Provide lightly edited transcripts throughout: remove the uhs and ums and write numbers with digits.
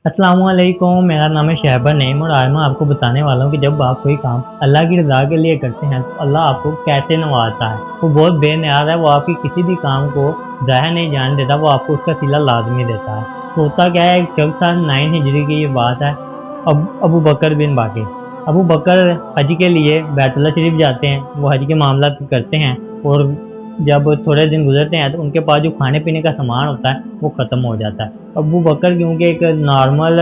अस्सलाम वालेकुम, मेरा नाम है शहबर नईम और आज मैं आपको बताने वाला हूँ कि जब आप कोई काम अल्लाह की रज़ा के लिए करते हैं तो अल्लाह आपको कैसे नवाजता है। वो बहुत बेनियाज़ है, वो आपकी किसी भी काम को ज़ाहिर नहीं जाने देता, वो आपको उसका सिला लाज़मी देता है। तो होता क्या है, एक शख्स था 9 हिजरी की ये बात है, अबू बकर बिन बाकी। अबू बकर हज के लिए बैतुल्लाह शरीफ जाते हैं, वो हज के मामला करते हैं और जब थोड़े दिन गुजरते हैं तो उनके पास जो खाने पीने का सामान होता है वो ख़त्म हो जाता है। अबू बकर क्योंकि एक नॉर्मल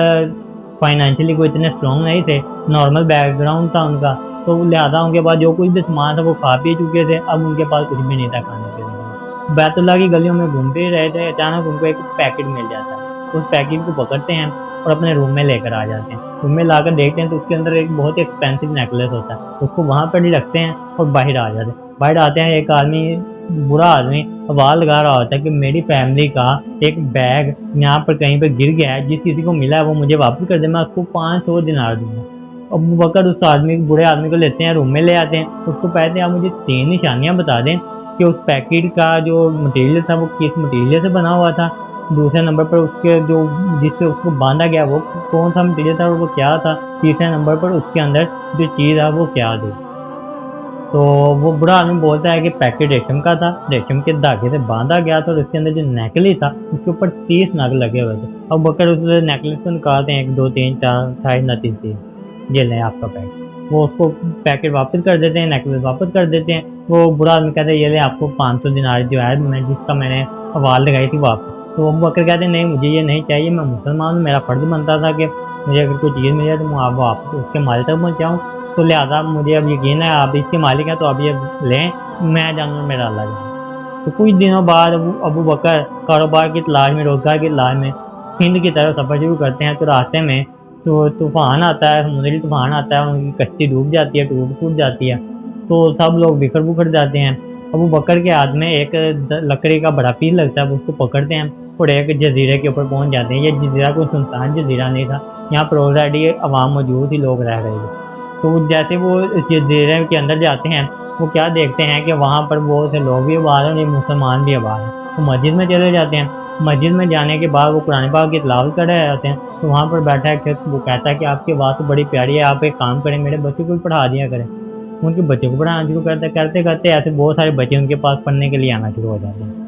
फाइनेंशियली कोई इतने स्ट्रॉन्ग नहीं थे, नॉर्मल बैकग्राउंड था उनका, तो लिहाजा उनके पास जो कुछ भी सामान था वो खा पी चुके थे, अब उनके पास कुछ भी नहीं था खाने पीने का। बैतुल्लाह की गलियों में घूमते ही रहे थे, अचानक उनको एक पैकेट मिल जाता है। उस पैकेट को पकड़ते हैं और अपने रूम में लेकर आ जाते हैं। रूम में लाकर देखते हैं तो उसके अंदर एक बहुत ही एक्सपेंसिव नेकलेस होता है, उसको वहाँ पर ही रखते हैं और बाहर आ जाते हैं। बाहर आते हैं, एक आदमी, बुरा आदमी आवाज़ लगा रहा होता है कि मेरी फैमिली का एक बैग यहाँ पर कहीं पर गिर गया है, जिस किसी को मिला है वो मुझे वापस कर दे, मैं उसको 500 दिनार दूंगा। अबू बकर उस आदमी, बुरे आदमी को लेते हैं, रूम में ले आते हैं, उसको कहते हैं आप मुझे 3 निशानियाँ बता दें कि उस पैकेट का जो मटेरियल था वो किस मटेरियल से बना हुआ था। दूसरे नंबर पर उसके जो जिससे उसको बांधा गया वो कौन सा मटेरियल था और वो क्या था। तीसरे नंबर पर उसके अंदर जो चीज़ है वो क्या थी। तो वो बुरा आदमी बोलता है कि पैकेट रेशम का था, रेशम के धागे से बांधा गया था और उसके अंदर जो नेकलेस था उसके ऊपर 30 नग लगे हुए थे। अब बकर उस नेकलेस को निकालते हैं, 1 2 3 4 28 29 ये लें आपका पैकेट। वो उसको पैकेट वापस कर देते हैं, नेकलेस वापस कर देते हैं। वो बुरा आदमी कहते हैं ये ले आपको 500 दिनार जो है मैं जिसका मैंने आवाज़ लगाई थी वापस। तो वो बकर कहते हैं नहीं मुझे ये नहीं चाहिए, मैं मुसलमान हूँ, मेरा फ़र्ज़ बनता था कि मुझे अगर कोई चीज़ मिल जाए तो मैं आप उसके मालिक तक पहुँचाऊँ। तो लिहाजा मुझे अब यकीन है आप इसके मालिक हैं, तो अब ये लें, मैं जानूँ मेरा अल्लाह जाने। तो कुछ दिनों बाद अबू बकर कारोबार की तलाश में, रोज़गार की तलाश में हिंद की तरफ सफ़र शुरू करते हैं। तो रास्ते में तो तूफ़ान आता है, समुद्री तूफ़ान आता है, उनकी कश्ती डूब जाती है, टूट जाती है, तो सब लोग बिखर बुखर जाते हैं। अबू बकर के हाथ में एक लकड़ी का बड़ा पीस लगता है, उसको पकड़ते हैं और एक जजीरे के ऊपर पहुँच जाते हैं। ये जजीरा कोई सुनसान जजीरा नहीं था, यहाँ पर ऑलरेडी आवाम मौजूद थी, लोग रह रहे थे। तो जैसे वो इस जजीरे के अंदर जाते हैं, वो क्या देखते हैं कि वहाँ पर बहुत से लोग भी आबाद हैं और मुसलमान भी आबाद हैं। वो मस्जिद में चले जाते हैं। मस्जिद में जाने के बाद वो कुरान पाक की तिलावत कर रहे होते हैं, तो वहाँ पर बैठा है वो कहता है कि आपकी बात तो बड़ी प्यारी है, आप एक काम करें, मेरे बच्चे को भी पढ़ा दिया करें। उनके बच्चे को पढ़ाना शुरू करते करते ऐसे बहुत सारे बच्चे उनके पास पढ़ने के लिए आना शुरू हो जाते हैं।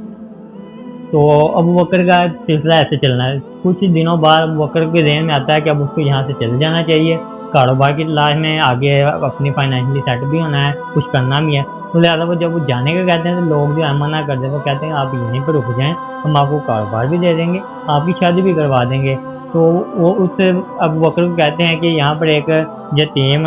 तो अबू बकर का सिलसिला ऐसे चलना है। कुछ दिनों बाद अबू बकर के ज़हन में आता है कि अब उसको यहाँ से चले जाना चाहिए, कारोबार की तलाश में आगे अपनी फाइनेंशियली सेट भी होना है, कुछ करना भी है। तो लिहाजा वो जब वो जाने का कहते हैं तो लोग जो है मना कर देते हैं, वो कहते हैं आप यहीं पर रुक जाएँ, हम आपको कारोबार भी दे देंगे, आपकी शादी भी करवा देंगे। तो वो उस अबू बकर को कहते हैं कि यहाँ पर एक यतीम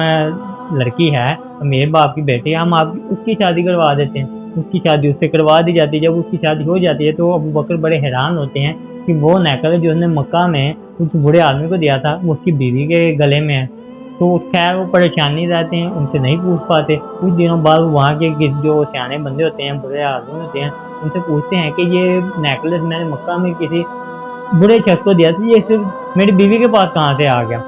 लड़की है, मेरे बाप की बेटी है, हम आप उसकी शादी करवा देते हैं। उसकी शादी उससे करवा दी जाती है। जब उसकी शादी हो जाती है तो अबू बकर बड़े हैरान होते हैं कि वो नेकलेस जो उसने मक्का में उस बूढ़े आदमी को दिया था वो उसकी बीवी के गले में है। तो खैर वो परेशानी रहते हैं, उनसे नहीं पूछ पाते। कुछ दिनों बाद वहाँ के जो सियाने बंदे होते हैं, बुरे आदमी होते हैं, उनसे पूछते हैं कि ये नेकलेस मैंने मक्का में किसी बुरे शख्स को दिया था, ये सिर्फ मेरी बीवी के पास कहाँ से आ गया।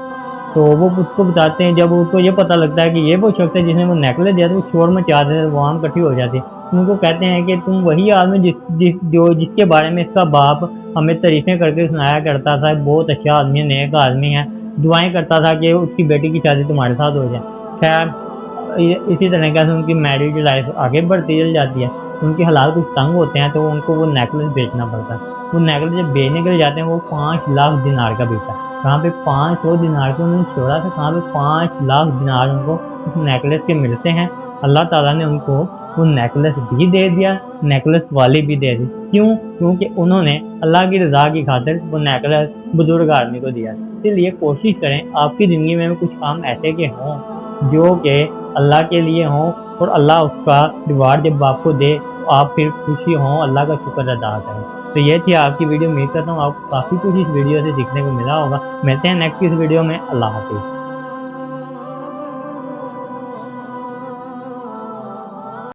तो वो उसको बताते हैं। जब उसको ये पता लगता है कि ये वो शख्स है जिसने वो नेकलेस दिया था, वो शोर मचाते थे, वहाँ इकट्ठी हो जाती है। उनको कहते हैं कि तुम वही आदमी जिसके बारे में इसका बाप हमें तारीफ़ें करके सुनाया करता था, बहुत अच्छा आदमी है, नेक आदमी है, दुआएं करता था कि उसकी बेटी की शादी तुम्हारे साथ हो जाए। खैर इसी तरीके से उनकी मैरिज लाइफ आगे बढ़ती चल जाती है। उनके हालात कुछ तंग होते हैं तो उनको वो नेकलेस बेचना पड़ता है। वो नेकलेस जब बेचने के लिए जाते हैं वो 5 लाख दिनार का बेचा। कहाँ पे 500 दिनार को उन्होंने छोड़ा था, कहाँ पे 5 लाख दिनार उनको उस नेकलेस के मिलते हैं। अल्लाह ताला ने उनको वो नेकलेस भी दे दिया, नेकलेस वाली भी दे दी। क्यों? क्योंकि उन्होंने अल्लाह की रज़ा की खातिर वो नेकलेस बुजुर्ग आदमी को दिया। इसलिए कोशिश करें आपकी ज़िंदगी में कुछ काम ऐसे के हों जो कि अल्लाह के लिए हों और अल्लाह उसका रिवार्ड जब आपको दे तो आप फिर खुशी हों, अल्लाह का शुक्र अदा करें। तो ये थी आपकी वीडियो। उम्मीद करता हूँ आपको काफ़ी कुछ इस वीडियो से सीखने को मिला होगा। मिलते हैं नेक्स्ट इस वीडियो में। अल्लाह हाफ़िज़।